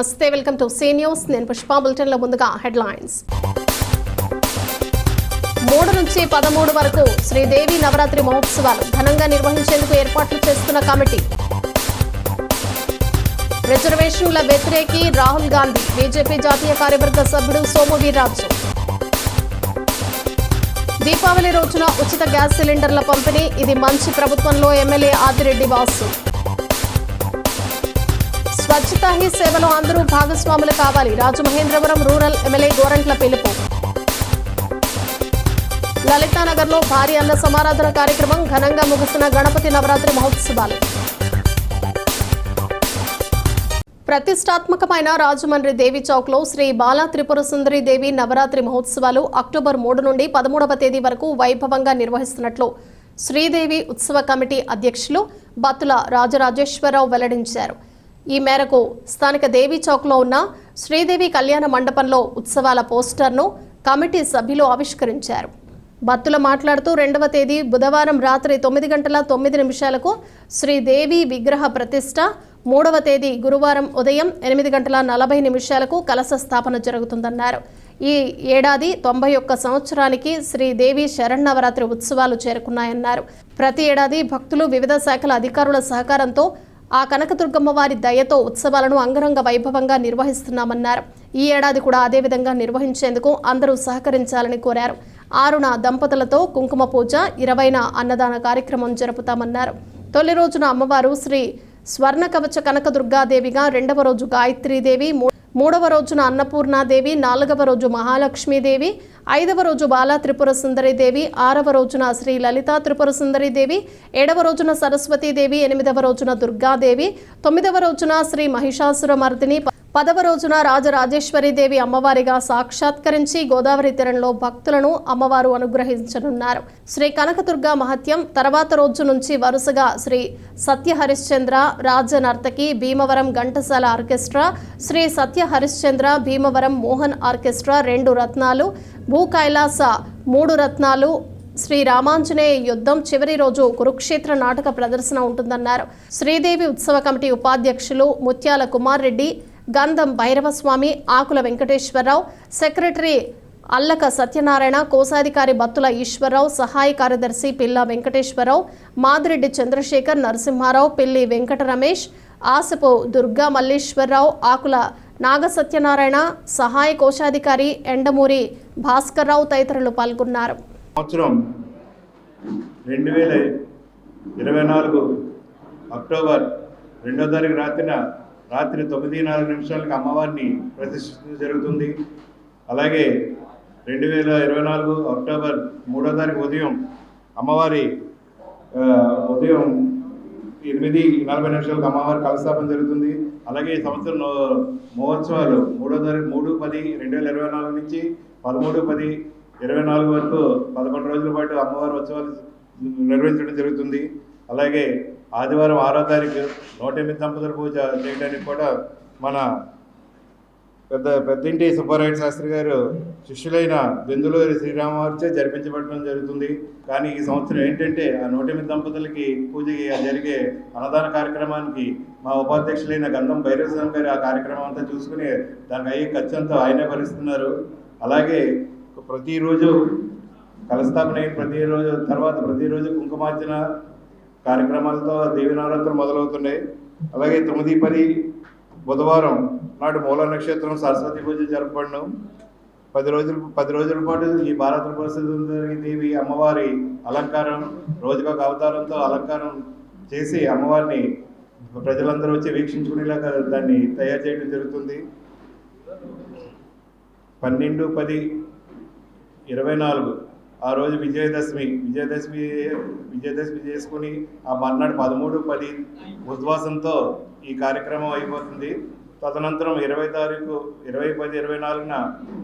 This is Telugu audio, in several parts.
నమస్తే, వెల్కమ్ టు సీ న్యూస్. నేను పుష్ప. బులెటిన్లో ముందుగా హెడ్లైన్స్. 3 నుంచి 13 వరకు శ్రీదేవి నవరాత్రి మహోత్సవాలు ఘనంగా నిర్వహించేందుకు ఏర్పాట్లు చేస్తున్న కమిటీ. రిజర్వేషన్ల వ్యతిరేకి రాహుల్ గాంధీ, బీజేపీ జాతీయ కార్యవర్గ సభ్యుడు సోము వీర్రాజు. దీపావళి రోజున ఉచిత గ్యాస్ సిలిండర్ల పంపిణీ, ఇది మంచి ప్రభుత్వంలో MLA Adireddy Vasu. Swachhata he సేవలో అందరూ భాగస్వాములు కావాలి, రాజమహేంద్రవరం రూరల్ ఎమ్మెల్యే గోరంట్ల పిలుపు. లలితానగర్లో భారీ అన్న సమారాధన కార్యక్రమం ఘనంగా ముగిసిన గణపతి నవరాత్రి మహోత్సవాలు. ప్రతిష్టాత్మకమైన రాజమండ్రి దేవి చౌక్లో శ్రీ బాలా త్రిపుర సుందరి దేవి నవరాత్రి మహోత్సవాలు అక్టోబర్ 3 నుండి 13వ తేదీ వరకు వైభవంగా నిర్వహిస్తున్నట్లు శ్రీదేవి ఉత్సవ కమిటీ అధ్యక్షులు బత్తుల రాజరాజేశ్వరరావు వెల్లడించారు. ఈ మేరకు స్థానిక దేవి చౌక్లో ఉన్న శ్రీదేవి కళ్యాణ మండపంలో ఉత్సవాల పోస్టర్ను కమిటీ సభ్యులు ఆవిష్కరించారు. బత్తుల మాట్లాడుతూ 2వ తేదీ బుధవారం రాత్రి 9:09 శ్రీదేవి విగ్రహ ప్రతిష్ట, 3వ తేదీ గురువారం ఉదయం 8:40 కలశ స్థాపన జరుగుతుందన్నారు. ఈ ఏడాది 91 సంవత్సరానికి శ్రీదేవి శరన్నవరాత్రి ఉత్సవాలు చేరుకున్నాయన్నారు. ప్రతి ఏడాది భక్తులు వివిధ శాఖల అధికారుల సహకారంతో ఆ కనకదుర్గమ్మ వారి దయతో ఉత్సవాలను అంగరంగ వైభవంగా నిర్వహిస్తున్నామన్నారు. ఈ ఏడాది కూడా అదేవిధంగా నిర్వహించేందుకు అందరూ సహకరించాలని కోరారు. 6న దంపతులతో కుంకుమ పూజ, 20న అన్నదాన కార్యక్రమం జరుపుతామన్నారు. తొలి రోజున అమ్మవారు శ్రీ స్వర్ణ కవచ కనకదుర్గాదేవిగా, 2వ రోజు గాయత్రీదేవి, 3వ రోజున అన్నపూర్ణాదేవి, 4వ రోజు మహాలక్ష్మీదేవి, 5వ రోజు బాలా త్రిపుర సుందరిదేవి, 6వ రోజున శ్రీ లలితా త్రిపుర సుందరిదేవి, 7వ రోజున సరస్వతీదేవి, 8వ రోజున దుర్గాదేవి, 9వ రోజున శ్రీ మహిషాసురమర్దిని, 10వ రోజున రాజరాజేశ్వరీదేవి అమ్మవారిగా సాక్షాత్కరించి గోదావరి తీరంలో భక్తులను అమ్మవారు అనుగ్రహించనున్నారు. శ్రీ కనకదుర్గ మహత్యం తర్వాత రోజు నుంచి వరుసగా శ్రీ సత్య హరిశ్చంద్ర రాజనర్తకి, భీమవరం ఘంటసాల ఆర్కెస్ట్రా, శ్రీ సత్య హరిశ్చంద్ర భీమవరం మోహన్ ఆర్కెస్ట్రా 2 రత్నాలు, భూ కైలాస 3 రత్నాలు, శ్రీ రామాంజనేయ యుద్ధం, చివరి రోజు కురుక్షేత్ర నాటక ప్రదర్శన ఉంటుందన్నారు. శ్రీదేవి ఉత్సవ కమిటీ ఉపాధ్యక్షులు ముత్యాల కుమార్ రెడ్డి, గంధం భైరవస్వామి, ఆకుల వెంకటేశ్వరరావు, సెక్రటరీ అల్లక సత్యనారాయణ, కోశాధికారి బత్తుల ఈశ్వరరావు, సహాయ కార్యదర్శి పిల్ల వెంకటేశ్వరరావు, మాదిరెడ్డి చంద్రశేఖర్, నరసింహారావు, పిల్లి వెంకట రమేష్, ఆసపు దుర్గా మల్లేశ్వరరావు, ఆకుల నాగసత్యనారాయణ, సహాయ కోశాధికారి ఎండమూరి భాస్కర్రావు తదితరులు పాల్గొన్నారు. సంవత్సరం 2024 అక్టోబర్ 2వ తారీఖు రాత్రి 9:04 అమ్మవారిని ప్రతిష్ఠించడం జరుగుతుంది. అలాగే 2024 అక్టోబర్ 3వ తారీఖు ఉదయం అమ్మవారి ఉదయం 8:40 అమ్మవారి కలస్థాపన జరుగుతుంది. అలాగే ఈ సంవత్సరం మహోత్సవాలు 3వ తారీఖు 3/10/2024 నుంచి 13/10/24 వరకు 11 రోజుల పాటు అమ్మవారి ఉత్సవాలు నిర్వహించడం జరుగుతుంది. అలాగే ఆదివారం 6వ తారీఖు 108 దంపతుల పూజ చేయడానికి కూడా మన పెద్దింటి సుబ్బారాయుడు శాస్త్రి గారు శిష్యులైన బెందులూరి శ్రీరామవారిచే జరిపించబడడం జరుగుతుంది. కానీ ఈ సంవత్సరం ఏంటంటే ఆ 108 దంపతులకి పూజకి జరిగే అన్నదాన కార్యక్రమానికి మా ఉపాధ్యక్షులైన గంధం భైరవస్వామి గారు ఆ కార్యక్రమం అంతా చూసుకుని దానికి అయ్యే ఖర్చు అంతా ఆయనే భరిస్తున్నారు. అలాగే ప్రతిరోజు కలస్థాపన అయిన ప్రతిరోజు కుంకుమార్చన కార్యక్రమాలతో దేవి నవరాత్రులు మొదలవుతున్నాయి. అలాగే 9/10 బుధవారం నాడు మూల నక్షత్రం సరస్వతి పూజ జరపబడను. 10 రోజుల పాటు ఈ బాలా త్రిపుర సుందరి దేవి అమ్మవారి అలంకారం, రోజుకొక అవతారంతో అలంకారం చేసి అమ్మవారిని ప్రజలందరూ వచ్చి వీక్షించుకునేలాగా దాన్ని తయారు చేయడం జరుగుతుంది. 12/10/24 ఆ రోజు విజయదశమి చేసుకుని ఆ మర్నాడు 13/10 ఉద్వాసంతో ఈ కార్యక్రమం అయిపోతుంది. తదనంతరం 20వ తారీఖు 20/10/24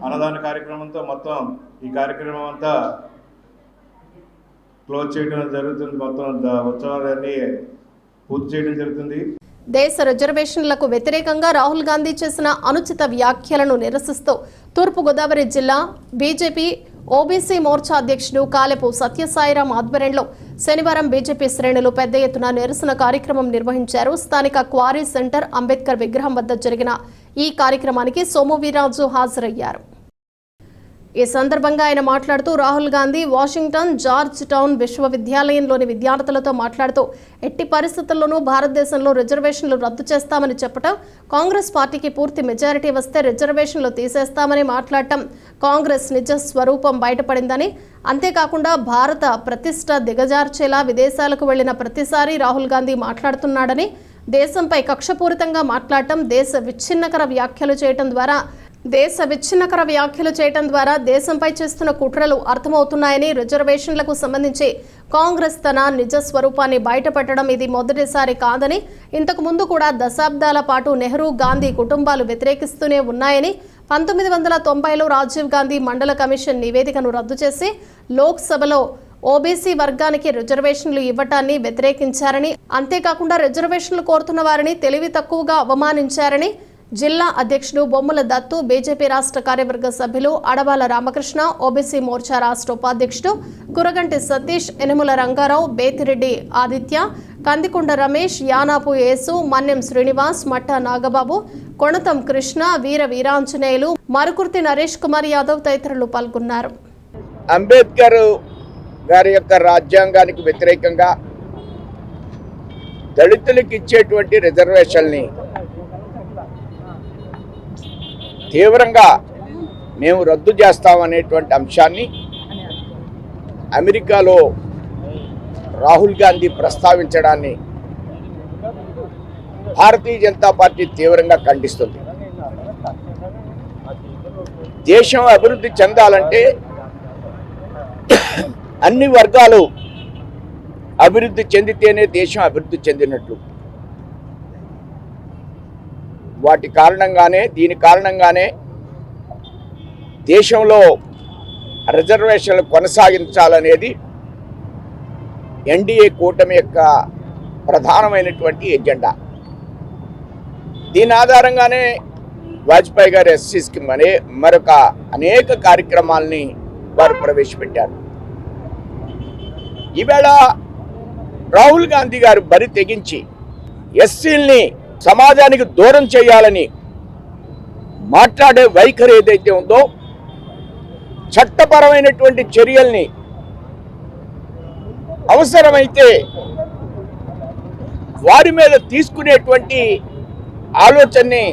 అన్నదాన కార్యక్రమంతో మొత్తం ఈ కార్యక్రమం అంతా క్లోజ్ చేయడం జరుగుతుంది. మొత్తం ఉత్సవాలన్నీ పూర్తి చేయడం జరుగుతుంది. దేశ రిజర్వేషన్లకు వ్యతిరేకంగా రాహుల్ గాంధీ చేసిన అనుచిత వ్యాఖ్యలను నిరసిస్తూ తూర్పుగోదావరి జిల్లా బీజేపీ ఓబీసీ మోర్చా అధ్యక్షుడు కాలెపు సత్యసాయిరాం ఆధ్వర్యంలో శనివారం బీజేపీ శ్రేణులు పెద్ద ఎత్తున నిరసన కార్యక్రమం నిర్వహించారు. స్థానిక క్వారీ సెంటర్ అంబేద్కర్ విగ్రహం వద్ద జరిగిన ఈ కార్యక్రమానికి సోము వీర్రాజు హాజరయ్యారు. ఈ సందర్భంగా ఆయన మాట్లాడుతూ Rahul Gandhi Washington Georgetown విశ్వవిద్యాలయంలోని విద్యార్థులతో మాట్లాడుతూ ఎట్టి పరిస్థితుల్లోనూ భారతదేశంలో రిజర్వేషన్లు రద్దు చేస్తామని చెప్పడం, కాంగ్రెస్ పార్టీకి పూర్తి మెజారిటీ వస్తే రిజర్వేషన్లు తీసేస్తామని మాట్లాడటం కాంగ్రెస్ నిజ స్వరూపం బయటపడిందని, అంతేకాకుండా భారత ప్రతిష్ట దిగజార్చేలా విదేశాలకు వెళ్లిన ప్రతిసారి రాహుల్ గాంధీ మాట్లాడుతున్నాడని, దేశంపై కక్షపూరితంగా మాట్లాడటం, దేశ విచ్ఛిన్నకర వ్యాఖ్యలు చేయటం ద్వారా దేశంపై చేస్తున్న కుట్రలు అర్థమవుతున్నాయని, రిజర్వేషన్లకు సంబంధించి కాంగ్రెస్ తన నిజ స్వరూపాన్ని బయటపెట్టడం ఇది మొదటిసారి కాదని, ఇంతకు ముందు కూడా దశాబ్దాల పాటు నెహ్రూ గాంధీ కుటుంబాలు వ్యతిరేకిస్తూనే ఉన్నాయని, 1990లో రాజీవ్ గాంధీ మండల కమిషన్ నివేదికను రద్దు చేసి లోక్సభలో ఓబీసీ వర్గానికి రిజర్వేషన్లు ఇవ్వటాన్ని వ్యతిరేకించారని, అంతేకాకుండా రిజర్వేషన్లు కోరుతున్న వారిని తెలివి తక్కువగా అవమానించారని జిల్లా అధ్యక్షుడు బొమ్మల దత్తు, బీజేపీ రాష్ట్ర కార్యవర్గ సభ్యులు అడవాల రామకృష్ణ, ఓబీసీ మోర్చా రాష్ట్ర ఉపాధ్యక్షుడు కురగంటి సతీష్, ఎనుముల రంగారావు, బేతిరెడ్డి ఆదిత్య, కందికొండ రమేష్, యానాపు యేసు, మన్యం శ్రీనివాస్, మట్ట నాగబాబు, కొణతం కృష్ణ, వీర వీరాంజనేయులు, మరుకుర్తి నరేష్ కుమార్ యాదవ్ తదితరులు పాల్గొన్నారు. అంబేద్కర్ గారి యొక్క రాజ్యాంగానికి వ్యతిరేకంగా దళితులకు ఇచ్చేటువంటి రిజర్వేషన్ని తీవ్రంగా మేము రద్దు చేస్తామనేటువంటి అంశాన్ని అమెరికాలో రాహుల్ గాంధీ ప్రస్తావించడాన్ని భారతీయ జనతా పార్టీ తీవ్రంగా ఖండిస్తుంది. దేశం అభివృద్ధి చెందాలంటే అన్ని వర్గాలు అభివృద్ధి చెందితేనే దేశం అభివృద్ధి చెందినట్లు. దీని కారణంగానే దేశంలో రిజర్వేషన్లు కొనసాగించాలనేది ఎన్డీఏ కూటమి యొక్క ప్రధానమైనటువంటి ఎజెండా. దీని ఆధారంగానే వాజ్పేయి గారు ఎస్సీస్కి మరొక అనేక కార్యక్రమాలని వారు ప్రవేశపెట్టారు. ఈవేళ రాహుల్ గాంధీ గారు బరి తెగించి ఎస్సీల్ని సమాజానికి దూరం చేయాలని మాట్లాడే వైఖరి ఏదైతే ఉందో, చట్టపరమైనటువంటి చర్యల్ని అవసరమైతే వారి మీద తీసుకునేటువంటి ఆలోచనని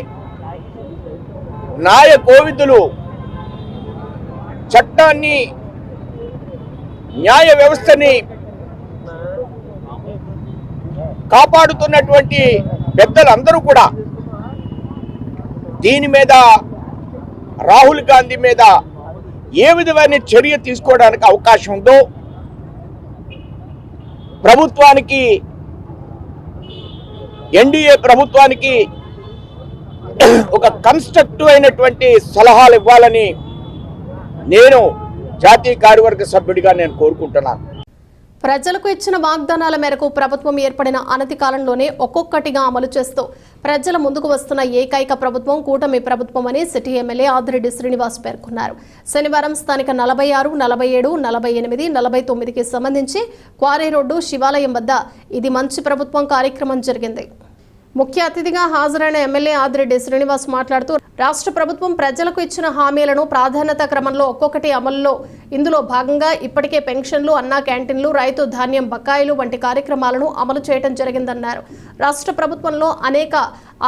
న్యాయ కోవిదులు చట్టాన్ని, న్యాయ వ్యవస్థని కాపాడుతున్నటువంటి పెద్దలందరూ కూడా దీని మీద రాహుల్ గాంధీ మీద ఏ విధమైన చర్య తీసుకోవడానికి అవకాశం ఉందో ప్రభుత్వానికి, ఎన్డీఏ ప్రభుత్వానికి ఒక కన్స్ట్రక్టివ్ అయినటువంటి సలహాలు ఇవ్వాలని నేను జాతీయ కార్యవర్గ సభ్యుడిగా నేను కోరుకుంటున్నాను. ప్రజలకు ఇచ్చిన వాగ్దానాల మేరకు ప్రభుత్వం ఏర్పడిన అనతి కాలంలోనే ఒక్కొక్కటిగా అమలు చేస్తూ ప్రజల ముందుకు వస్తున్న ఏకైక ప్రభుత్వం కూటమి ప్రభుత్వం అని సిటీ ఎమ్మెల్యే ఆదిరెడ్డి శ్రీనివాస్ పేర్కొన్నారు. శనివారం స్థానిక 46, 47, 48, 49కి సంబంధించి క్వారీ రోడ్డు శివాలయం వద్ద ఇది మంచి ప్రభుత్వం కార్యక్రమం జరిగింది. ముఖ్య అతిథిగా హాజరైన ఎమ్మెల్యే ఆదిరెడ్డి శ్రీనివాస్ మాట్లాడుతూ రాష్ట్ర ప్రభుత్వం ప్రజలకు ఇచ్చిన హామీలను ప్రాధాన్యత క్రమంలో ఒక్కొక్కటి అమలులో ఇందులో భాగంగా ఇప్పటికే పెన్షన్లు, అన్నా క్యాంటీన్లు, రైతు ధాన్యం బకాయిలు వంటి కార్యక్రమాలను అమలు చేయడం జరిగిందన్నారు. రాష్ట్ర ప్రభుత్వంలో అనేక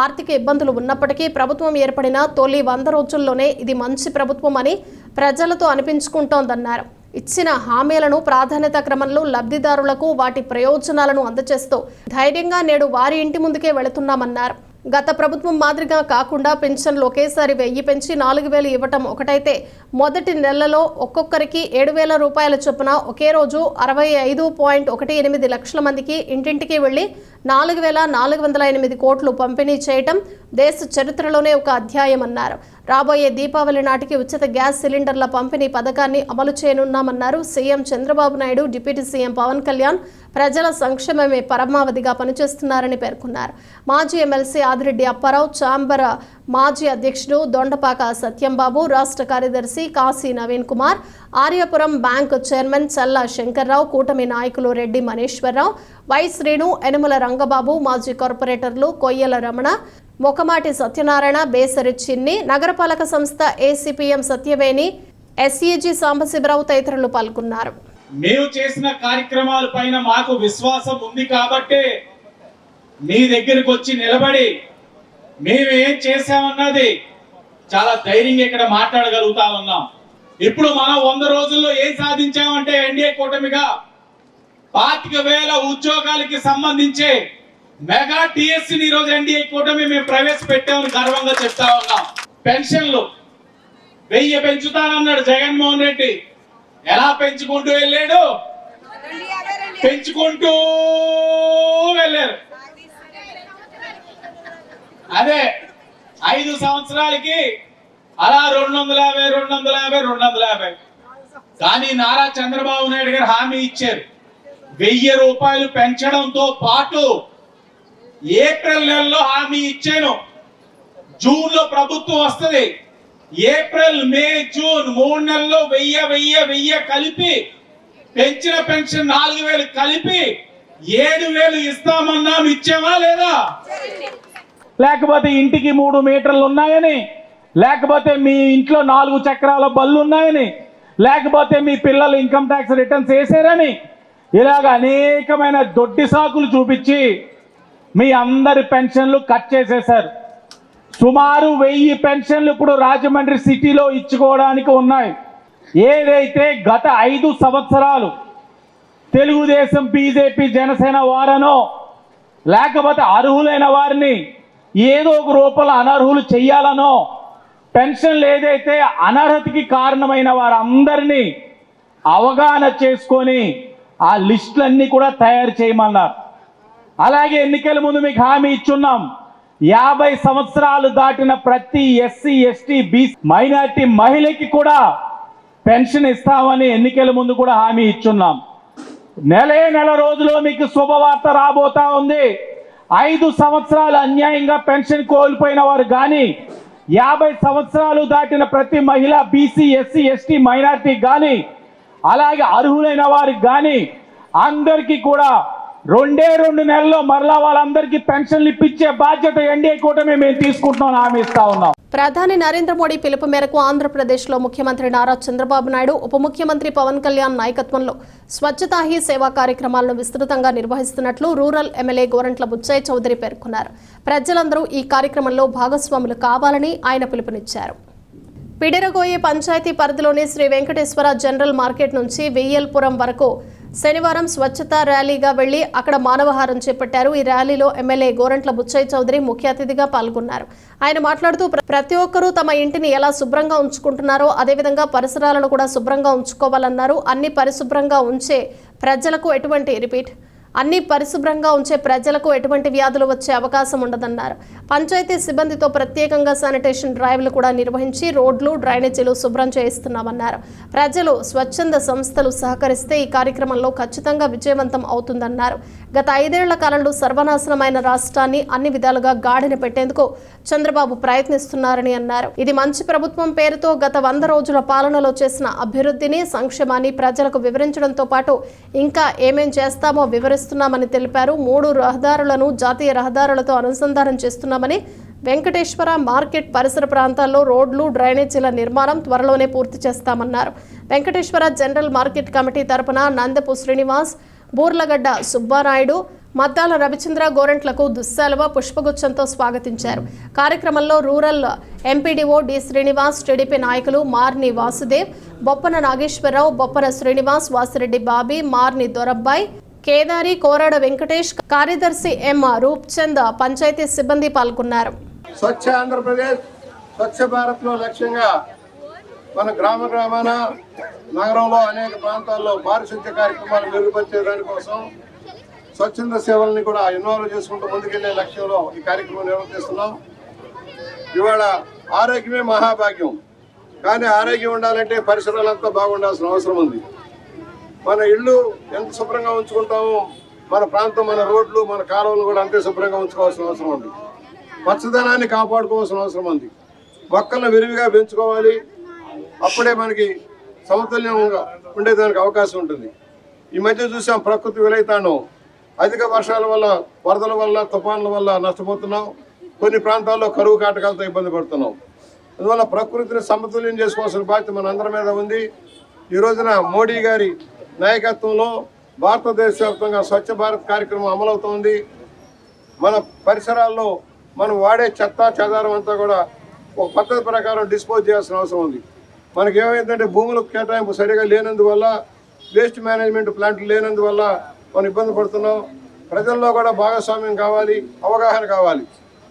ఆర్థిక ఇబ్బందులు ఉన్నప్పటికీ ప్రభుత్వం ఏర్పడిన తొలి 100 రోజుల్లోనే ఇది మంచి ప్రభుత్వం అని ప్రజలతో అనిపించుకుంటోందన్నారు. ఇచ్చిన హామీలను ప్రాధాన్యత క్రమంలో లబ్ధిదారులకు వాటి ప్రయోజనాలను అందజేస్తూ ధైర్యంగా నేడు వారి ఇంటి ముందుకే వెళుతున్నామన్నారు. గత ప్రభుత్వం మాదిరిగా కాకుండా పెన్షన్లు ఒకేసారి 1000 పెంచి 4000 ఇవ్వటం ఒకటైతే మొదటి నెలలో ఒక్కొక్కరికి 7000 రూపాయల చొప్పున ఒకే రోజు 65.18 లక్షల మందికి ఇంటింటికి వెళ్లి 4408 కోట్లు పంపిణీ చేయటం దేశ చరిత్రలోనే ఒక అధ్యాయం అన్నారు. రాబోయే దీపావళి నాటికి ఉచిత గ్యాస్ సిలిండర్ల పంపిణీ పథకాన్ని అమలు చేయనున్నామన్నారు. CM Chandrababu Naidu, deputy CM Pawan Kalyan ప్రజల సంక్షేమమే పరమావధిగా పనిచేస్తున్నారని పేర్కొన్నారు. మాజీ ఎమ్మెల్సీ ఆదిరెడ్డి అప్పారావు, చాంబర్ మాజీ అధ్యక్షుడు దొండపాక సత్యంబాబు, రాష్ట్ర కార్యదర్శి కాశీ నవీన్ కుమార్, ఆర్యపురం బ్యాంకు చైర్మన్ చల్లా శంకర్రావు, కూటమి నాయకులు రెడ్డి మనీశ్వరరావు, వై శ్రీను, యనమల రంగబాబు, మాజీ కార్పొరేటర్లు కొయ్యల రమణ, మొకమాటి సత్యనారాయణ, బేసరి చిన్ని, నగరపాలక సంస్థ ఏసీపీఎం సత్యవేణి, ఎస్ఈజీ సాంబశివరావు తదితరులు పాల్గొన్నారు. మేము చేసిన కార్యక్రమాల పైన మాకు విశ్వాసం ఉంది కాబట్టి మీ దగ్గరికి వచ్చి నిలబడి మేము ఏం చేసామన్నది చాలా ధైర్యంగా ఇక్కడ మాట్లాడగలుగుతా ఉన్నాం. ఇప్పుడు మనం 100 రోజుల్లో ఏం సాధించామంటే ఎన్డీఏ కూటమిగా 25,000 ఉద్యోగాలకి సంబంధించి మెగా టీఎస్సీని ఈరోజు ఎన్డీఏ కూటమి మేము ప్రవేశపెట్టామని గర్వంగా చెప్తా ఉన్నాం. పెన్షన్లు 1000 పెంచుతానన్నాడు జగన్మోహన్ రెడ్డి. ఎలా పెంచుకుంటూ వెళ్ళాడు? పెంచుకుంటూ వెళ్ళారు. అదే 5 సంవత్సరాలకి అలా 250. కానీ నారా చంద్రబాబు నాయుడు గారు హామీ ఇచ్చారు. 1000 రూపాయలు పెంచడంతో పాటు ఏప్రిల్ నెలలో హామీ ఇచ్చాను, జూన్ లో ప్రభుత్వం వస్తుంది. ఏప్రిల్, మే, జూన్ 3 నెలల్లో 1000 కలిపి పెంచిన పెన్షన్ 4000 కలిపి 7000 ఇస్తామన్నాం. ఇచ్చామా లేదా? లేకపోతే ఇంటికి 3 మీటర్లు ఉన్నాయని, లేకపోతే మీ ఇంట్లో 4 చక్రాల బళ్ళు ఉన్నాయని, లేకపోతే మీ పిల్లలు ఇన్కమ్ ట్యాక్స్ రిటర్న్స్ వేసారని ఇలాగ అనేకమైన దొడ్డి సాకులు చూపించి మీ అందరి పెన్షన్లు కట్ చేసేశారు. సుమారు 1000 పెన్షన్లు ఇప్పుడు రాజమండ్రి సిటీలో ఇచ్చుకోవడానికి ఉన్నాయి. ఏదైతే గత 5 సంవత్సరాలు తెలుగుదేశం, బీజేపీ, జనసేన వారనో లేకపోతే అర్హులైన వారిని ఏదో ఒక రూపంలో అనర్హులు చెయ్యాలనో, పెన్షన్లు ఏదైతే అనర్హతకి కారణమైన వారందరినీ అవగాహన చేసుకొని ఆ లిస్టులన్నీ కూడా తయారు చేయమన్నారు. అలాగే ఎన్నికల ముందు మీకు హామీ ఇచ్చున్నాం, 50 సంవత్సరాలు దాటిన ప్రతి ఎస్సీ, ఎస్టీ, బీసీ, మైనార్టీ మహిళకి కూడా పెన్షన్ ఇస్తామని ఎన్నికల ముందు కూడా హామీ ఇచ్చున్నాం. నెల రోజుల్లో మీకు శుభవార్త రాబోతా ఉంది. 5 సంవత్సరాలు అన్యాయంగా పెన్షన్ కోల్పోయిన వారు కానీ, 50 సంవత్సరాలు దాటిన ప్రతి మహిళ, బీసీ, ఎస్సీ, ఎస్టీ, మైనార్టీ కానీ, అలాగే అర్హులైన వారికి కానీ అందరికీ కూడా 2 నెలల్లో మరలా వాళ్ళందరికీ పెన్షన్లు ఇప్పించే బాధ్యత ఎన్డీఏ కూటమి మేము తీసుకుంటున్నాం, హామీ ఇస్తా ఉన్నాం. ప్రధాని నరేంద్ర మోడీ పిలుపు మేరకు ఆంధ్రప్రదేశ్లో ముఖ్యమంత్రి నారా చంద్రబాబు నాయుడు, ఉప ముఖ్యమంత్రి పవన్ కళ్యాణ్ నాయకత్వంలో స్వచ్ఛతా హీ సేవా కార్యక్రమాలను విస్తృతంగా నిర్వహిస్తున్నట్లు రూరల్ ఎమ్మెల్యే గోరంట్ల బుచ్చయ్య చౌదరి పేర్కొన్నారు. ప్రజలందరూ ఈ కార్యక్రమంలో భాగస్వాములు కావాలని ఆయన పిలుపునిచ్చారు. పిడిరగోయే పంచాయతీ పరిధిలోని శ్రీ వెంకటేశ్వర జనరల్ మార్కెట్ నుంచి వెయ్యల్పురం వరకు శనివారం స్వచ్ఛతా ర్యాలీగా వెళ్లి అక్కడ మానవహారం చేపట్టారు. ఈ ర్యాలీలో ఎమ్మెల్యే గోరంట్ల బుచ్చయ్య చౌదరి ముఖ్య అతిథిగా పాల్గొన్నారు. ఆయన మాట్లాడుతూ ప్రతి ఒక్కరూ తమ ఇంటిని ఎలా శుభ్రంగా ఉంచుకుంటున్నారో అదేవిధంగా పరిసరాలను కూడా శుభ్రంగా ఉంచుకోవాలన్నారు. అన్ని పరిశుభ్రంగా ఉంచే ప్రజలకు ఎటువంటి వ్యాధులు వచ్చే అవకాశం ఉండదన్నారు. పంచాయతీ సిబ్బందితో ప్రత్యేకంగా శానిటేషన్ డ్రైవ్లు కూడా నిర్వహించి రోడ్లు, డ్రైనేజీలు శుభ్రం చేయిస్తున్నామన్నారు. ప్రజలు, స్వచ్ఛంద సంస్థలు సహకరిస్తే ఈ కార్యక్రమంలో ఖచ్చితంగా విజయవంతం అవుతుందన్నారు. గత 5 ఏళ్ల కాలంలో సర్వనాశనమైన రాష్ట్రాన్ని అన్ని విధాలుగా గాడిన పెట్టేందుకు చంద్రబాబు ప్రయత్నిస్తున్నారని అన్నారు. ఇది మంచి ప్రభుత్వం పేరుతో గత 100 రోజుల పాలనలో చేసిన అభివృద్ధిని, సంక్షేమాన్ని ప్రజలకు వివరించడంతో పాటు ఇంకా ఏమేం చేస్తామో వివరిస్తున్నామని తెలిపారు. 3 రహదారులను జాతీయ రహదారులతో అనుసంధానం చేస్తున్నామని, వెంకటేశ్వర మార్కెట్ పరిసర ప్రాంతాల్లో రోడ్లు, డ్రైనేజీల నిర్మాణం త్వరలోనే పూర్తి చేస్తామన్నారు. వెంకటేశ్వర జనరల్ మార్కెట్ కమిటీ తరపున నందపు శ్రీనివాస్, బూర్లగడ్డ సుబ్బానాయుడు, మద్దాల రవిచంద్ర గోరంట్లకు దుస్సాలువ, పుష్పగుచ్చంతో స్వాగతించారు. కార్యక్రమంలో rural MPDO D Srinivas, TDP నాయకులు మార్ని వాసుదేవ్, బొప్పన నాగేశ్వరరావు, బొప్పన శ్రీనివాస్, వాసిరెడ్డి బాబీ, మార్ని దొరబ్బాయ్, కేదారి, కోరాడ వెంకటేష్, కార్యదర్శి ఎం రూప్చంద్, పంచాయతీ సిబ్బంది పాల్గొన్నారు. స్వచ్ఛ ఆంధ్రప్రదేశ్, స్వచ్ఛ భారత్ లో లక్ష్యంగా మన గ్రామాన నగరంలో అనేక ప్రాంతాల్లో పారిశుద్ధ్య కార్యక్రమాలు మెరుగుపరిచే దానికోసం స్వచ్ఛంద సేవల్ని కూడా ఇన్వాల్వ్ చేసుకుంటూ ముందుకెళ్లే లక్ష్యంలో ఈ కార్యక్రమం నిర్వహిస్తున్నాం. ఇవాళ ఆరోగ్యమే మహాభాగ్యం, కానీ ఆరోగ్యం ఉండాలంటే పరిసరాలంతా బాగుండాల్సిన అవసరం ఉంది. మన ఇళ్ళు ఎంత శుభ్రంగా ఉంచుకుంటామో మన ప్రాంతం, మన రోడ్లు, మన కాలువలు కూడా అంతే శుభ్రంగా ఉంచుకోవాల్సిన అవసరం ఉంది. పచ్చదనాన్ని కాపాడుకోవాల్సిన అవసరం ఉంది. మొక్కలను విరివిగా పెంచుకోవాలి. అప్పుడే మనకి సమతుల్యంగా ఉండేదానికి అవకాశం ఉంటుంది. ఈ మధ్య చూసాం ప్రకృతి విలయతాండం. అధిక వర్షాల వల్ల, వరదల వల్ల, తుఫాన్ల వల్ల నష్టపోతున్నాం. కొన్ని ప్రాంతాల్లో కరువు కాటకాలతో ఇబ్బంది పడుతున్నాం. అందువల్ల ప్రకృతిని సమతుల్యం చేసుకోవాల్సిన బాధ్యత మన అందరి మీద ఉంది. ఈ రోజున మోడీ గారి నాయకత్వంలో భారతదేశ వ్యాప్తంగా స్వచ్ఛ భారత్ కార్యక్రమం అమలవుతోంది. మన పరిసరాల్లో మనం వాడే చెత్త చెదారం అంతా కూడా ఒక పద్ధతి ప్రకారం డిస్పోజ్ చేయాల్సిన అవసరం ఉంది. మనకి ఏమైందంటే భూములకు కేటాయింపు సరిగా లేనందువల్ల, వేస్ట్ మేనేజ్మెంట్ ప్లాంట్లు లేనందువల్ల మనం ఇబ్బంది పడుతున్నాం. ప్రజల్లో కూడా భాగస్వామ్యం కావాలి, అవగాహన కావాలి.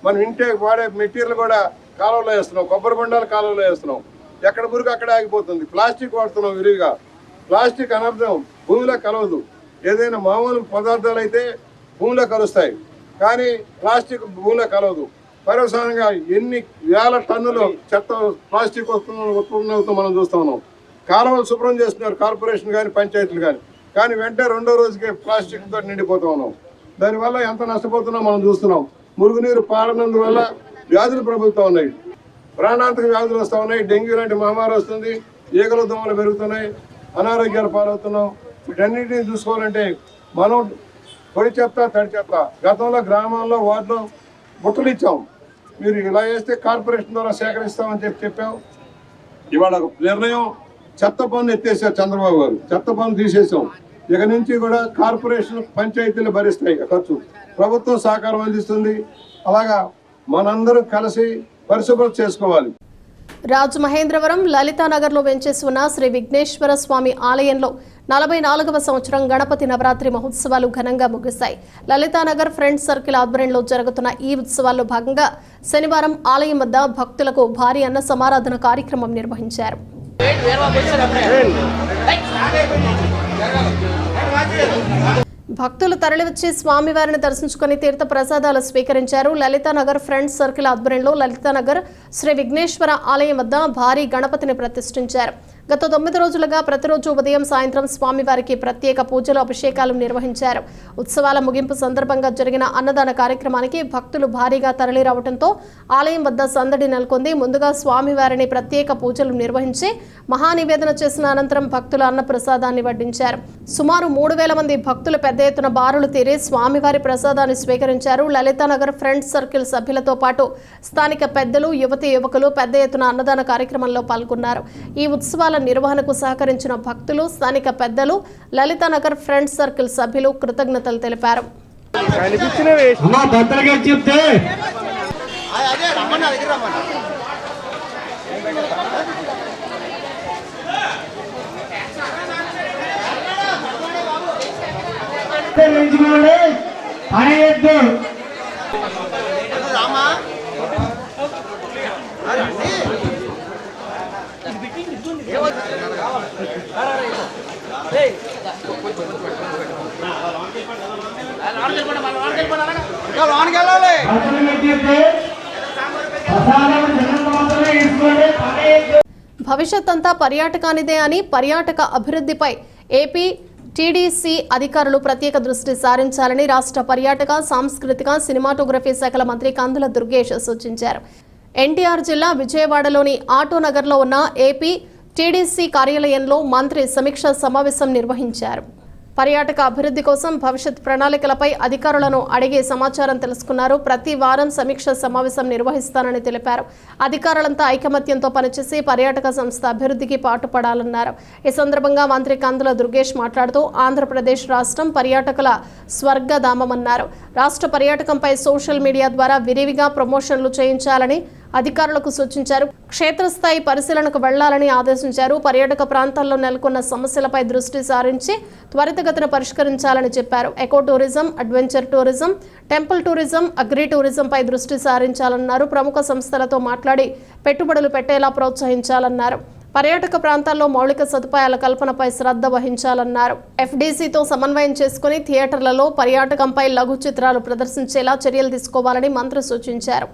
మనం ఇంటే వాడే మెటీరియల్ కూడా కాలువలో వేస్తున్నాం, కొబ్బరి బొండాలు కాలువలో వేస్తున్నాం. ఎక్కడ పురుగు అక్కడే ఆగిపోతుంది. ప్లాస్టిక్ వాడుతున్నాం విరివిగా. ప్లాస్టిక్ అనర్థం భూమిలో కలవదు. ఏదైనా మామూలు పదార్థాలు అయితే భూమిలో కలుస్తాయి, కానీ ప్లాస్టిక్ భూమిలో కలవదు. పర్యవసానంగా ఎన్ని వేల టన్నులు చెత్త ప్లాస్టిక్ ఉత్పత్తులతో మనం చూస్తూ ఉన్నాం. కాలువలు శుభ్రం చేస్తున్నారు కార్పొరేషన్ కానీ పంచాయతీలు కానీ వెంటనే రెండో రోజుకే ప్లాస్టిక్తో నిండిపోతూ ఉన్నాం. దానివల్ల ఎంత నష్టపోతున్నాం మనం చూస్తున్నాం. మురుగునీరు పారనందువల్ల వ్యాధులు ప్రబలుతూ ఉన్నాయి, ప్రాణాంతక వ్యాధులు వస్తూ ఉన్నాయి. డెంగ్యూ లాంటి మహమ్మారి వస్తుంది, ఈగల దోమలు పెరుగుతున్నాయి, అనారోగ్యాలు పాలవుతున్నాం. వీటన్నిటిని చూసుకోవాలంటే మనం పొడి చెత్త, తడి చెత్త గతంలో గ్రామాల్లో వాటిలో బుట్టలు ఇచ్చాం. మీరు ఇలా వేస్తే కార్పొరేషన్ ద్వారా సేకరిస్తామని చెప్పాం. ఇవాళ నిర్ణయం చెత్త పన్ను ఎత్తేసారు చంద్రబాబు గారు. చెత్త పన్ను తీసేసాం. ఇక నుంచి కూడా కార్పొరేషన్ పంచాయతీలు భరిస్తాయి ఖర్చు, ప్రభుత్వం సహకారం అందిస్తుంది. అలాగా మనందరం కలిసి పరిశుభ్రత చేసుకోవాలి. రాజమహేంద్రవరం లలితానగర్లో వెంచేసి ఉన్న శ్రీ విఘ్నేశ్వర స్వామి ఆలయంలో 44వ సంవత్సరం గణపతి నవరాత్రి మహోత్సవాలు ఘనంగా ముగిశాయి. లలితానగర్ ఫ్రెండ్స్ సర్కిల్ ఆధ్వర్యంలో జరుగుతున్న ఈ ఉత్సవాల్లో భాగంగా శనివారం ఆలయం వద్ద భక్తులకు భారీ అన్న సమారాధన కార్యక్రమం నిర్వహించారు. భక్తులు తరలివచ్చి స్వామివారిని దర్శించుకుని తీర్థ ప్రసాదాలు స్వీకరించారు. లలితానగర్ ఫ్రెండ్స్ సర్కిల్ ఆధ్వర్యంలో లలితానగర్ శ్రీ విఘ్నేశ్వర ఆలయం వద్ద భారీ గణపతిని ప్రతిష్ఠించారు. గత 9 రోజులుగా ప్రతిరోజు ఉదయం సాయంత్రం స్వామివారికి ప్రత్యేక పూజలు, అభిషేకాలు నిర్వహించారు. ఉత్సవాల ముగింపు సందర్భంగా జరిగిన అన్నదాన కార్యక్రమానికి భక్తులు భారీగా తరలి రావడంతో ఆలయం వద్ద సందడి నెలకొంది. ముందుగా స్వామివారిని ప్రత్యేక పూజలు నిర్వహించి మహానివేదన చేసిన అనంతరం భక్తులు అన్న ప్రసాదాన్ని వడ్డించారు. సుమారు 3000 మంది భక్తులు పెద్ద ఎత్తున బారులు తీరి స్వామివారి ప్రసాదాన్ని స్వీకరించారు. లలితానగర్ ఫ్రెండ్స్ సర్కిల్ సభ్యులతో పాటు స్థానిక పెద్దలు, యువతీ యువకులు పెద్ద ఎత్తున అన్నదాన కార్యక్రమంలో పాల్గొన్నారు. ఈ ఉత్సవాల నిర్వహణకు సహకరించిన భక్తులు, స్థానిక పెద్దలు, లలితానగర్ ఫ్రెండ్స్ సర్కిల్ సభ్యులు కృతజ్ఞతలు తెలిపారు. భవిష్యత్ అంతా పర్యాటకానిదే అని పర్యాటక అభివృద్ధిపై ఏపీ టీడీసీ అధికారులు ప్రత్యేక దృష్టి సారించాలని రాష్ట్ర పర్యాటక, సాంస్కృతిక, సినిమాటోగ్రఫీ శాఖల మంత్రి కందుల దుర్గేష్ సూచించారు. ఎన్టీఆర్ జిల్లా విజయవాడలోని ఆటోనగర్లో ఉన్న ఏపీ టీడీసీ కార్యాలయంలో మంత్రి సమీక్షా సమావేశం నిర్వహించారు. పర్యాటక అభివృద్ధి కోసం భవిష్యత్ ప్రణాళికలపై అధికారులను అడిగే సమాచారం తెలుసుకున్నారు. ప్రతి వారం సమీక్ష సమావేశం నిర్వహిస్తానని తెలిపారు. అధికారులంతా ఐకమత్యంతో పనిచేసి పర్యాటక సంస్థ అభివృద్ధికి పాటుపడాలన్నారు. ఈ సందర్భంగా మంత్రి కందుల దుర్గేష్ మాట్లాడుతూ ఆంధ్రప్రదేశ్ రాష్ట్రం పర్యాటకుల స్వర్గధామమన్నారు. రాష్ట్ర పర్యాటకంపై సోషల్ మీడియా ద్వారా విరివిగా ప్రమోషన్లు చేయించాలని అధికారులకు సూచించారు. క్షేత్రస్థాయి పరిశీలనకు వెళ్లాలని ఆదేశించారు. పర్యాటక ప్రాంతాల్లో నెలకొన్న సమస్యలపై దృష్టి సారించి త్వరితగతిన పరిష్కరించాలని చెప్పారు. Eco tourism, adventure tourism, temple tourism, agri టూరిజంపై దృష్టి సారించాలన్నారు. ప్రముఖ సంస్థలతో మాట్లాడి పెట్టుబడులు పెట్టేలా ప్రోత్సహించాలన్నారు. పర్యాటక ప్రాంతాల్లో మౌలిక సదుపాయాల కల్పనపై శ్రద్ధ వహించాలన్నారు. ఎఫ్డీసీతో సమన్వయం చేసుకుని థియేటర్లలో పర్యాటకంపై లఘు చిత్రాలు ప్రదర్శించేలా చర్యలు తీసుకోవాలని మంత్రి సూచించారు.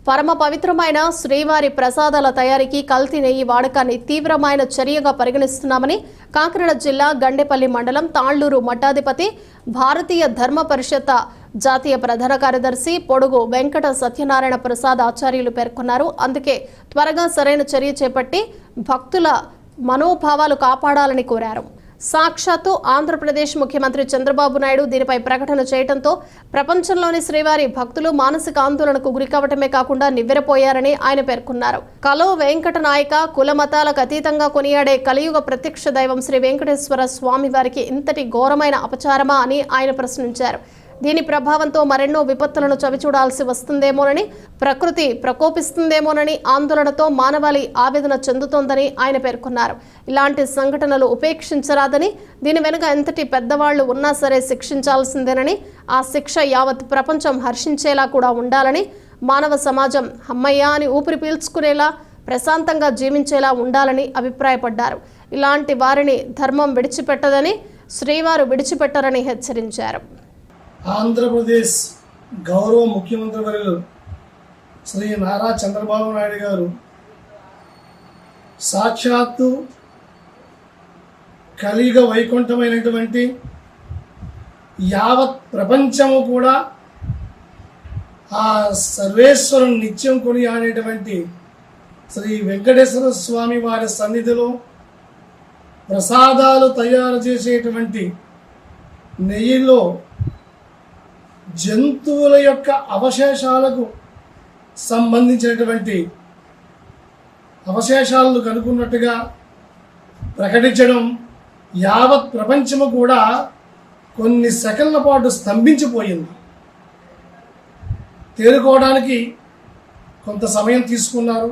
పరమ పవిత్రమైన శ్రీవారి ప్రసాదాల తయారీకి కల్తీ నెయ్యి వాడకాన్ని తీవ్రమైన చర్యగా పరిగణిస్తున్నామని కాకినాడ జిల్లా గండేపల్లి మండలం తాళ్లూరు మఠాధిపతి, భారతీయ ధర్మ పరిషత్ జాతీయ ప్రధాన కార్యదర్శి పొడుగు వెంకట సత్యనారాయణ ప్రసాద్ ఆచార్యులు పేర్కొన్నారు. అందుకే త్వరగా సరైన చర్య చేపట్టి భక్తుల మనోభావాలు కాపాడాలని కోరారు. సాక్షాత్తు ఆంధ్రప్రదేశ్ ముఖ్యమంత్రి చంద్రబాబు నాయుడు దీనిపై ప్రకటన చేయడంతో ప్రపంచంలోని శ్రీవారి భక్తులు మానసిక ఆందోళనకు గురికావటమే కాకుండా నివ్వెరపోయారని ఆయన పేర్కొన్నారు. కలో వెంకట నాయక కుల మతాలకు అతీతంగా కొనియాడే కలియుగ ప్రత్యక్ష దైవం శ్రీ వెంకటేశ్వర స్వామి వారికి ఇంతటి ఘోరమైన అపచారమా అని ఆయన ప్రశ్నించారు. దీని ప్రభావంతో మరెన్నో విపత్తులను చవిచూడాల్సి వస్తుందేమోనని, ప్రకృతి ప్రకోపిస్తుందేమోనని ఆందోళనతో మానవాళి ఆవేదన చెందుతోందని ఆయన పేర్కొన్నారు. ఇలాంటి సంఘటనలు ఉపేక్షించరాదని, దీని వెనుక ఎంతటి పెద్దవాళ్లు ఉన్నా సరే శిక్షించాల్సిందేనని, ఆ శిక్ష యావత్ ప్రపంచం హర్షించేలా కూడా ఉండాలని, మానవ సమాజం హమ్మయ్య అని ఊపిరి పీల్చుకునేలా ప్రశాంతంగా జీవించేలా ఉండాలని అభిప్రాయపడ్డారు. ఇలాంటి వారిని ధర్మం విడిచిపెట్టదని, శ్రీవారు విడిచిపెట్టరని హెచ్చరించారు. ఆంధ్రప్రదేశ్ గౌరవ ముఖ్యమంత్రి వర్యులు శ్రీ నారా చంద్రబాబు నాయుడు గారు సాక్షాత్తు కలియుగ వైకుంఠమైనటువంటి యావత్ ప్రపంచము కూడా ఆ సర్వేశ్వరుని నిత్యం కొనియాడేటువంటి శ్రీ వెంకటేశ్వర స్వామి వారి సన్నిధిలో ప్రసాదాలు తయారు చేసేటువంటి నెయ్యిలో జంతువుల యొక్క అవశేషాలకు సంబంధించినటువంటి అవశేషాలను కనుక్కున్నట్టుగా ప్రకటించడం యావత్ ప్రపంచము కూడా కొన్ని సెకన్ల పాటు స్తంభించిపోయింది. తేరుకోవడానికి కొంత సమయం తీసుకున్నారు.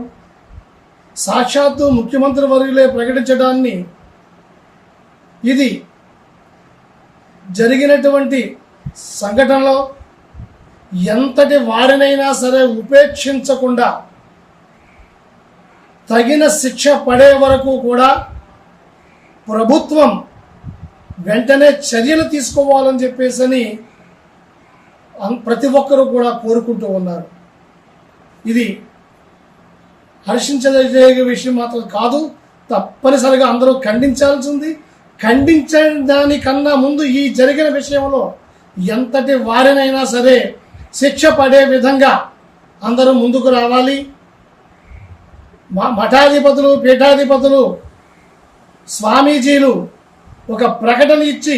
సాక్షాత్తు ముఖ్యమంత్రి వర్యులే ప్రకటించడాన్ని ఇది జరిగినటువంటి సంఘటనలో ఎంతటి వారినైనా సరే ఉపేక్షించకుండా తగిన శిక్ష పడే వరకు కూడా ప్రభుత్వం వెంటనే చర్యలు తీసుకోవాలని చెప్పేసి ప్రతి ఒక్కరూ కూడా కోరుకుంటూ ఉన్నారు. ఇది హర్షించదగిన విషయం మాత్రం కాదు, తప్పనిసరిగా అందరూ ఖండించాల్సింది. ఖండించడానికన్నా ముందు ఈ జరిగిన విషయంలో ఎంతటి వారినైనా సరే శిక్ష పడే విధంగా అందరూ ముందుకు రావాలి. మఠాధిపతులు, పీఠాధిపతులు, స్వామీజీలు ఒక ప్రకటన ఇచ్చి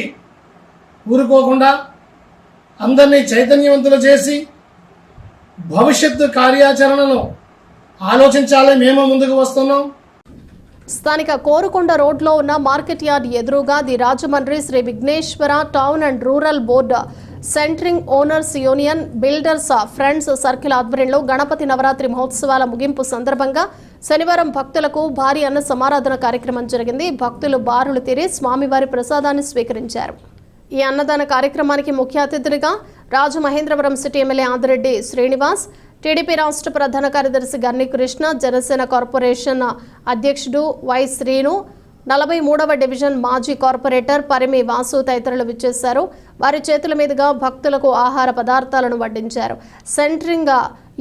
ఊరుకోకుండా అందరినీ చైతన్యవంతులు చేసి భవిష్యత్తు కార్యాచరణను ఆలోచించాలి. మేము ముందుకు వస్తున్నాం. స్థానిక కోరుకొండ రోడ్లో ఉన్న మార్కెట్ యార్డ్ ఎదురుగా the Rajahmundry Sri Vighneswara town and rural board centring owners union builders friends circle ఆధ్వర్యంలో గణపతి నవరాత్రి మహోత్సవాల ముగింపు సందర్భంగా శనివారం భక్తులకు భారీ అన్న సమారాధన కార్యక్రమం జరిగింది. భక్తులు బారులు తీరి స్వామివారి ప్రసాదాన్ని స్వీకరించారు. ఈ అన్నదాన కార్యక్రమానికి ముఖ్య అతిథులుగా Rajamahendravaram city MLA Adireddy Srinivas, TDP రాష్ట్ర ప్రధాన కార్యదర్శి గన్ని కృష్ణ, జనసేన కార్పొరేషన్ అధ్యక్షుడు వై శ్రీను, 43వ డివిజన్ మాజీ కార్పొరేటర్ పరిమి వాసు తదితరులు విచ్చేశారు. వారి చేతుల మీదుగా భక్తులకు ఆహార పదార్థాలను వడ్డించారు. సెంట్రింగ్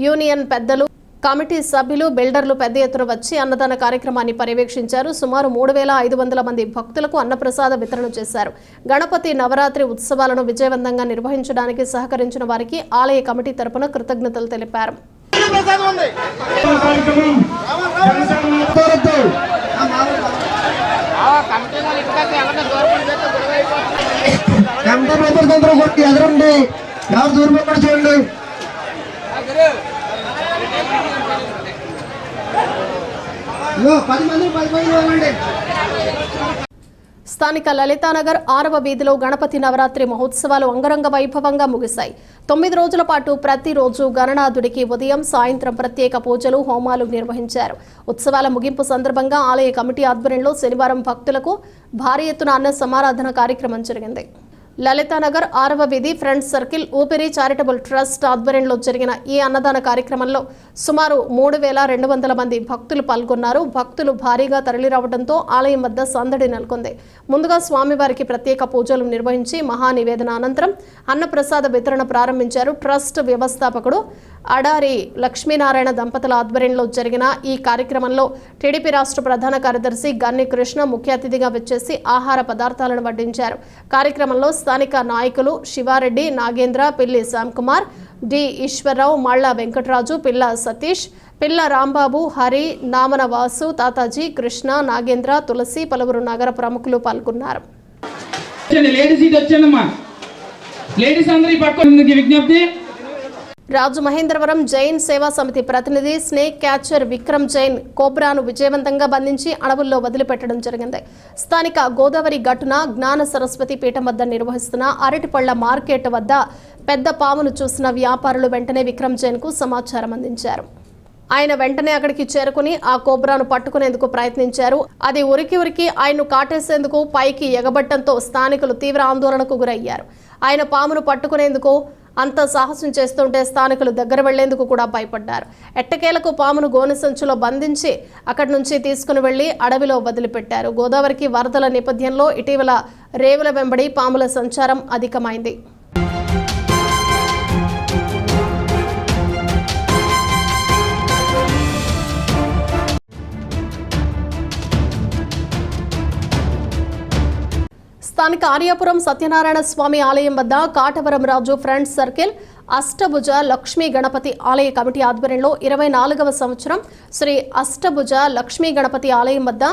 యూనియన్ పెద్దలు, కమిటీ సభ్యులు, బిల్డర్లు పెద్ద ఎత్తున వచ్చి అన్నదాన కార్యక్రమాన్ని పర్యవేక్షించారు. సుమారు 3500 మంది భక్తులకు అన్నప్రసాద వితరణ చేశారు. గణపతి నవరాత్రి ఉత్సవాలను విజయవంతంగా నిర్వహించడానికి సహకరించిన వారికి ఆలయ కమిటీ తరపున కృతజ్ఞతలు తెలిపారు. స్థానిక లలితానగర్ 6వ వీధిలో గణపతి నవరాత్రి మహోత్సవాలు అంగరంగ వైభవంగా ముగిశాయి. 9 రోజుల పాటు ప్రతిరోజు గణనాథుడికి ఉదయం, సాయంత్రం ప్రత్యేక పూజలు, హోమాలు నిర్వహించారు. ఉత్సవాల ముగింపు సందర్భంగా ఆలయ కమిటీ ఆధ్వర్యంలో శనివారం భక్తులకు భారీ ఎత్తున అన్న సమారాధన కార్యక్రమం జరిగింది. లలితానగర్ 6వ వీధి ఫ్రెండ్స్ సర్కిల్ ఊపిరి చారిటబుల్ ట్రస్ట్ ఆధ్వర్యంలో జరిగిన ఈ అన్నదాన కార్యక్రమంలో సుమారు 3200 మంది భక్తులు పాల్గొన్నారు. భక్తులు భారీగా తరలిరావడంతో ఆలయం వద్ద సందడి నెలకొంది. ముందుగా స్వామివారికి ప్రత్యేక పూజలు నిర్వహించి మహానివేదన అనంతరం అన్నప్రసాద వితరణ ప్రారంభించారు ట్రస్ట్ వ్యవస్థాపకుడు అడారి లక్ష్మీనారాయణ దంపతుల ఆధ్వర్యంలో జరిగిన ఈ కార్యక్రమంలో టీడీపీ రాష్ట్ర ప్రధాన కార్యదర్శి గన్ని కృష్ణ ముఖ్య అతిథిగా వచ్చేసి ఆహార పదార్థాలను వడ్డించారు. కార్యక్రమంలో స్థానిక నాయకులు శివారెడ్డి, నాగేంద్ర, పిల్లి శ్యామ్కుమార్, డి ఈశ్వరరావు, మళ్ళా వెంకటరాజు, పిల్ల సతీష్, పిల్ల రాంబాబు, హరి, నామన వాసు, తాతాజీ, కృష్ణ, నాగేంద్ర, తులసి, పలువురు నగర ప్రముఖులు పాల్గొన్నారు. రాజమహేంద్రవరం జైన్ సేవా సమితి ప్రతినిధి స్నేక్ క్యాచర్ విక్రమ్ జైన్ కోబ్రాను విజయవంతంగా బంధించి అడవుల్లో వదిలిపెట్టడం జరిగింది. స్థానిక గోదావరి గట్టున జ్ఞాన సరస్వతి పీఠం వద్ద నిర్వహిస్తున్న అరటిపళ్ల మార్కెట్ వద్ద పెద్ద పామును చూసిన వ్యాపారులు వెంటనే విక్రమ్ జైన్ కు సమాచారం అందించారు. ఆయన వెంటనే అక్కడికి చేరుకుని ఆ కోబ్రాను పట్టుకునేందుకు ప్రయత్నించారు. అది ఉరికి ఆయన్ను కాటేసేందుకు పైకి ఎగబట్టడంతో స్థానికులు తీవ్ర ఆందోళనకు గురయ్యారు. ఆయన పామును పట్టుకునేందుకు అంత సాహసం చేస్తుంటే స్థానికులు దగ్గర వెళ్లేందుకు కూడా భయపడ్డారు. ఎట్టకేలకు పామును గోనె సంచులో బంధించి అక్కడి నుంచి తీసుకుని వెళ్లి అడవిలో వదిలిపెట్టారు. గోదావరికి వరదల నేపథ్యంలో ఇటీవల రేవుల వెంబడి పాముల సంచారం అధికమైంది. స్థానిక ఆర్యాపురం సత్యనారాయణ స్వామి ఆలయం వద్ద కాటవరం రాజు ఫ్రెండ్స్ సర్కిల్ అష్టభుజ లక్ష్మీ గణపతి ఆలయ కమిటీ ఆధ్వర్యంలో 24వ సంవత్సరం శ్రీ అష్టభుజ లక్ష్మీ గణపతి ఆలయం వద్ద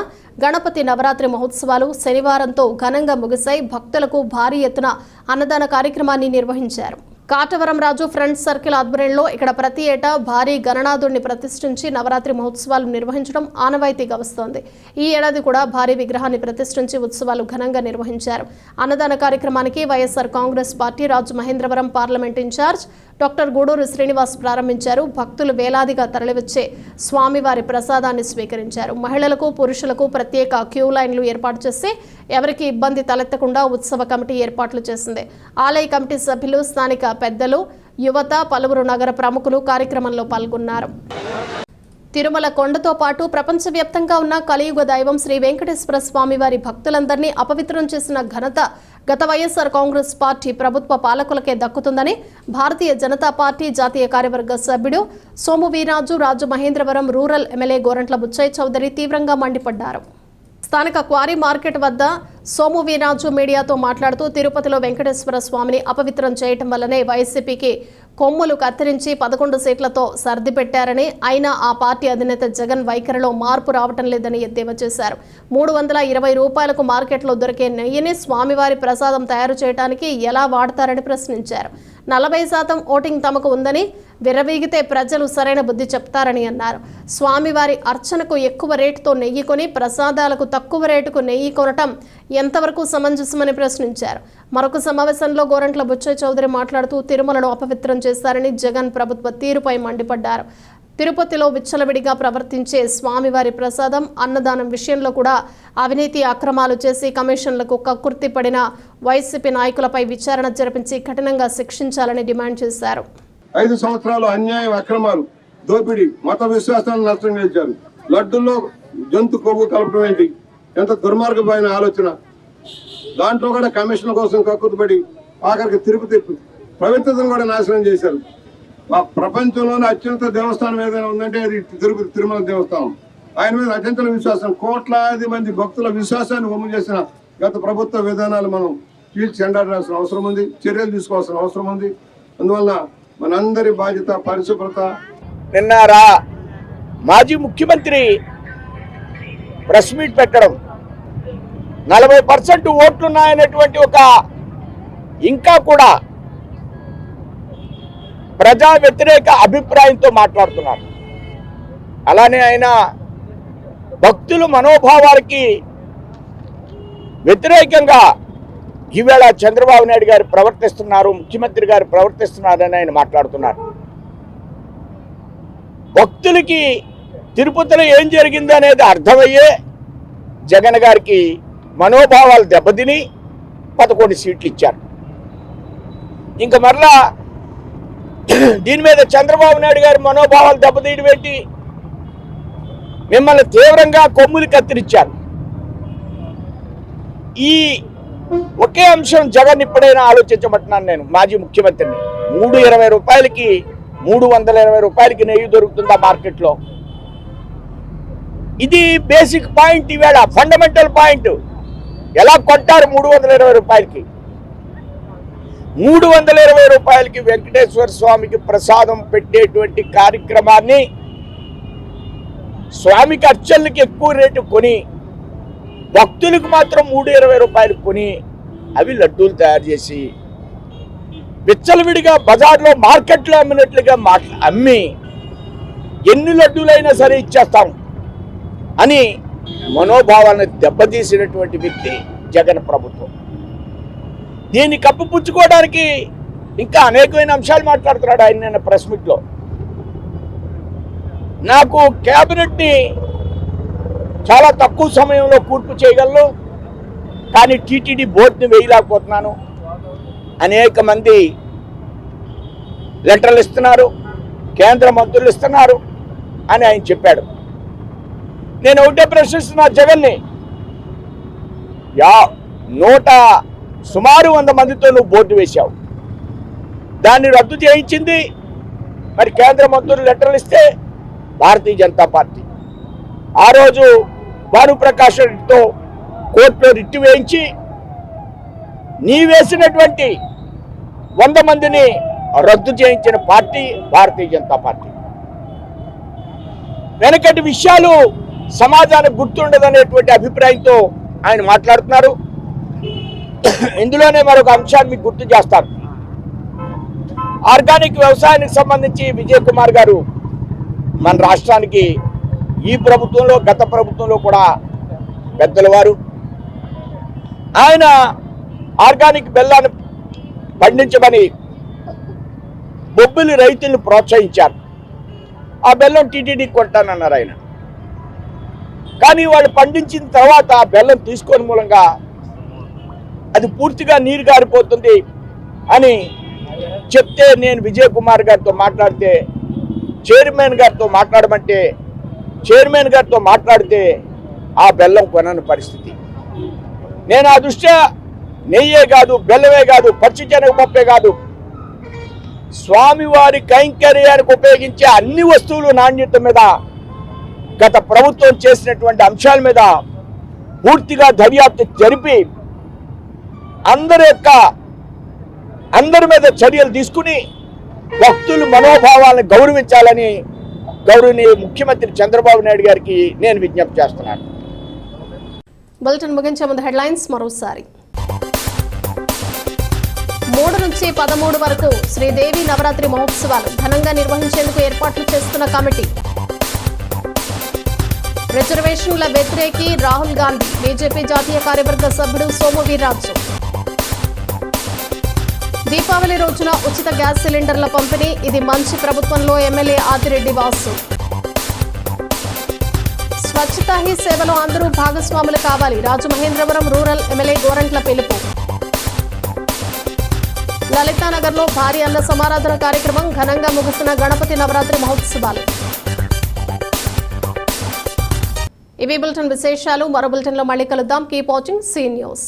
గణపతి నవరాత్రి మహోత్సవాలు శనివారంతో ఘనంగా ముగిశాయి. భక్తులకు భారీ ఎత్తున అన్నదాన కార్యక్రమాన్ని నిర్వహించారు. కాటవరం రాజు ఫ్రెండ్స్ సర్కిల్ ఆధ్వర్యంలో ఇక్కడ ప్రతి ఏటా భారీ గణనాథుడిని ప్రతిష్ఠించి నవరాత్రి మహోత్సవాలు నిర్వహించడం ఆనవాయితీగా వస్తోంది. ఈ ఏడాది కూడా భారీ విగ్రహాన్ని ప్రతిష్ఠించి ఉత్సవాలు ఘనంగా నిర్వహించారు. అన్నదాన కార్యక్రమానికి YSR Congress party Rajamahendravaram parliament incharge doctor Gudur Srinivas ప్రారంభించారు. భక్తులు వేలాదిగా తరలివచ్చే స్వామివారి ప్రసాదాన్ని స్వీకరించారు. మహిళలకు, పురుషులకు ప్రత్యేక క్యూ లైన్లు ఏర్పాటు చేసి ఎవరికి ఇబ్బంది తలెత్తకుండా ఉత్సవ కమిటీ ఏర్పాట్లు చేసింది. ఆలయ కమిటీ సభ్యులు, స్థానిక పెద్దలు, యువత, పలువురు నగర ప్రముఖులు కార్యక్రమంలో పాల్గొన్నారు. తిరుమల కొండతో పాటు ప్రపంచవ్యాప్తంగా ఉన్న కలియుగ దైవం శ్రీ వెంకటేశ్వర స్వామి వారి భక్తులందరినీ అపవిత్రం చేసిన ఘనత గత వైఎస్ఆర్ కాంగ్రెస్ పార్టీ ప్రభుత్వ పాలకులకే దక్కుతుందని భారతీయ జనతా పార్టీ జాతీయ కార్యవర్గ సభ్యుడు సోము వీర్రాజు రాజమహేంద్రవరం రూరల్ ఎమ్మెల్యే గోరంట్ల బుచ్చయ్య చౌదరి తీవ్రంగా మండిపడ్డారు. స్థానిక క్వారీ మార్కెట్ వద్ద సోము వీర్రాజు మీడియాతో మాట్లాడుతూ తిరుపతిలో వెంకటేశ్వర స్వామిని అపవిత్రం చేయటం వల్లనే వైసీపీకి కొమ్ములు కత్తిరించి 11 సీట్లతో సర్ది పెట్టారని, అయినా ఆ పార్టీ అధినేత జగన్ వైఖరిలో మార్పు రావటం లేదని ఎద్దేవా చేశారు. 320 రూపాయలకు మార్కెట్లో దొరికే నెయ్యిని స్వామివారి ప్రసాదం తయారు చేయడానికి ఎలా వాడతారని ప్రశ్నించారు. 40% ఓటింగ్ తమకు ఉందని, విర్రవీగితే ప్రజలు సరైన బుద్ధి చెప్తారని అన్నారు. స్వామివారి అర్చనకు ఎక్కువ రేటుతో నెయ్యి కొని ప్రసాదాలకు తక్కువ రేటుకు నెయ్యి కొనటం ఎంతవరకు సమంజసమని ప్రశ్నించారు. మరొక సమావేశంలో గోరంట్ల బుచ్చయ్య చౌదరి మాట్లాడుతూ తిరుమలను అపవిత్రం చేశారని, జగన్ ప్రభుత్వ తీరుపై మండిపడ్డారు. తిరుపతిలో విచ్చలవిడిగా ప్రవర్తించే స్వామివారి ప్రసాదం, అన్నదానం విషయంలో కూడా అవినీతి అక్రమాలు చేసి కమిషన్లకు కక్కుర్తి పడిన వైసీపీ నాయకులపై విచారణ జరిపించి కఠినంగా శిక్షించాలని డిమాండ్ చేశారు. 5 సంవత్సరాలు అన్యాయం, అక్రమాలు, దోపిడీ, మత విశ్వాసాలను నష్టం చేశారు. లడ్డుల్లో జంతు కొవ్వు కలపడం ఏంటి? ఎంత దుర్మార్గమైన ఆలోచన. దాంట్లో కూడా కమిషన్ కోసం కక్కుర్తిపడి ఆఖరికి తిరుపతి పవిత్రతను కూడా నాశనం చేశారు. ప్రపంచంలోనే అత్యంత దేవస్థానం ఏదైనా ఉందంటే అది తిరుపతి తిరుమల దేవస్థానం. ఆయన మీద అత్యంత విశ్వాసం, కోట్లాది మంది భక్తుల విశ్వాసాన్ని వమ్ము చేసిన గత ప్రభుత్వ విధానాలు మనం పీల్చి చెండాడాల్సిన అవసరం ఉంది, చర్యలు తీసుకోవాల్సిన అవసరం ఉంది. అందువల్ల మనందరి బాధ్యత పరిశుభ్రత. నిన్నారా మాజీ ముఖ్యమంత్రి ప్రెస్ మీట్ పెట్టడం, 40% ఓట్లున్నాయనేటువంటి ఒక ఇంకా కూడా ప్రజా వ్యతిరేక అభిప్రాయంతో మాట్లాడుతున్నారు. అలానే ఆయన భక్తుల మనోభావాలకి వ్యతిరేకంగా ఈవేళ చంద్రబాబు నాయుడు గారు ప్రవర్తిస్తున్నారు, ముఖ్యమంత్రి గారు ప్రవర్తిస్తున్నారని ఆయన మాట్లాడుతున్నారు. భక్తులకి తిరుపతిలో ఏం జరిగింది అనేది అర్థమయ్యే జగన్ గారికి మనోభావాలు దెబ్బతిని 11 సీట్లు ఇచ్చారు. ఇంకా మరలా దీని మీద చంద్రబాబు నాయుడు గారి మనోభావాలు దెబ్బతీయడం ఏంటి? మిమ్మల్ని తీవ్రంగా కొమ్ములు కత్తిరించారు. ఈ ఒకే అంశం జగన్ ఇప్పుడైనా ఆలోచించమంటున్నాను నేను, మాజీ ముఖ్యమంత్రిని. 320 రూపాయలకి 320 రూపాయలకి నెయ్యి దొరుకుతుందా మార్కెట్లో? ఇది బేసిక్ పాయింట్, ఈవేళ ఫండమెంటల్ పాయింట్. ఎలా కొంటారు 320 రూపాయలకి? 320 రూపాయలకి వెంకటేశ్వర స్వామికి ప్రసాదం పెట్టేటువంటి కార్యక్రమాన్ని స్వామికి అర్చనలకి ఎక్కువ రేటు కొని భక్తులకు మాత్రం 320 రూపాయలు కొని అవి లడ్డూలు తయారు చేసి విచ్చలవిడిగా బజార్లో మార్కెట్లో అమ్మినట్లుగా అమ్మి ఎన్ని లడ్డూలైనా సరే ఇచ్చేస్తాం అని మనోభావాలను దెబ్బతీసినటువంటి వ్యక్తి జగన్ ప్రభుత్వం. దీన్ని కప్పిపుచ్చుకోవడానికి ఇంకా అనేకమైన అంశాలు మాట్లాడుతున్నాడు ఆయన నిన్న ప్రెస్ మీట్లో. నాకు క్యాబినెట్ని చాలా తక్కువ సమయంలో కూర్పు చేయగలను, కానీ టీటీడీ బోర్డుని వేయలేకపోతున్నాను. అనేక మంది లెటర్లు ఇస్తున్నారు, కేంద్ర మంత్రులు ఇస్తున్నారు అని ఆయన చెప్పాడు. నేను ఒకటే ప్రశ్నిస్తున్నా జగన్ని, సుమారు 100 మందితో నువ్వు బోర్డు వేశావు, దాన్ని రద్దు చేయించింది మరి కేంద్ర మంత్రులు లెటర్లు ఇస్తే భారతీయ జనతా పార్టీ. ఆ రోజు భానుప్రకాష్ రెడ్డితో కోర్టులో రిట్టు వేయించి నీ వేసినటువంటి 100 మందిని రద్దు చేయించిన పార్టీ భారతీయ జనతా పార్టీ. వెనకటి విషయాలు సమాజానికి గుర్తుండదనేటువంటి అభిప్రాయంతో ఆయన మాట్లాడుతున్నారు. ఇందులోనే మరొక అంశాన్ని మీకు గుర్తు చేస్తాను. ఆర్గానిక్ వ్యవసాయానికి సంబంధించి విజయ్ కుమార్ గారు మన రాష్ట్రానికి ఈ ప్రభుత్వంలో గత ప్రభుత్వంలో కూడా పెద్దల వారు, ఆయన ఆర్గానిక్ బెల్లాన్ని పండించమని బొబ్బిలి రైతులను ప్రోత్సహించారు. ఆ బెల్లం టీటీడీకి కొంటానన్నారు ఆయన. కానీ వాళ్ళు పండించిన తర్వాత ఆ బెల్లం తీసుకొని మూలంగా అది పూర్తిగా నీరు గారిపోతుంది అని చెప్తే నేను విజయ్ కుమార్ గారితో మాట్లాడితే చైర్మన్ గారితో మాట్లాడమంటే చైర్మన్ గారితో మాట్లాడితే ఆ బెల్లం కొనని పరిస్థితి. నేను ఆ దృష్ట్యా నెయ్యే కాదు, బెల్లమే కాదు, పచ్చిశనగపప్పే కాదు, స్వామివారి కైంకర్యానికి ఉపయోగించే అన్ని వస్తువులు నాణ్యత మీద గత ప్రభుత్వం చేసినటువంటి అంశాల మీద పూర్తిగా దర్యాప్తు జరిపి అందరి మీద చర్యలు తీసుకుని భక్తుల మనోభావాలను గౌరవించాలని గౌరవనీయ ముఖ్యమంత్రి చంద్రబాబు నాయుడు గారికి నేను విజ్ఞప్తి చేస్తున్నాను. బులెటిన్ ముగించే ముందు హెడ్లైన్స్ మరోసారి. 3 నుంచి 13 వరకు శ్రీదేవి నవరాత్రి మహోత్సవాలు ఘనంగా నిర్వహించేందుకు ఏర్పాట్లు చేస్తున్న కమిటీ. రిజర్వేషన్ల వ్యతిరేకి రాహుల్ గాంధీ, బీజేపీ జాతీయ కార్యవర్గ సభ్యుడు సోము వీర్రాజు. దీపావళి రోజున ఉచిత గ్యాస్ సిలిండర్ల పంపిణీ, ఇది మంచి ప్రభుత్వంలో MLA Adireddy Vasu. Swachhata he సేవలో అందరూ భాగస్వాములు కావాలి, రాజమహేంద్రవరం రూరల్ ఎమ్మెల్యే గోరంట్ల పిలుపు. లలితానగర్లో భారీ అన్న సమారాధన కార్యక్రమం, ఘనంగా ముగిసిన గణపతి నవరాత్రి మహోత్సవాలు. ఇవి బులెటిన్ విశేషాలు. మరో బులెటిన్లో మళ్ళీ కలుద్దాం. Keep watching see news.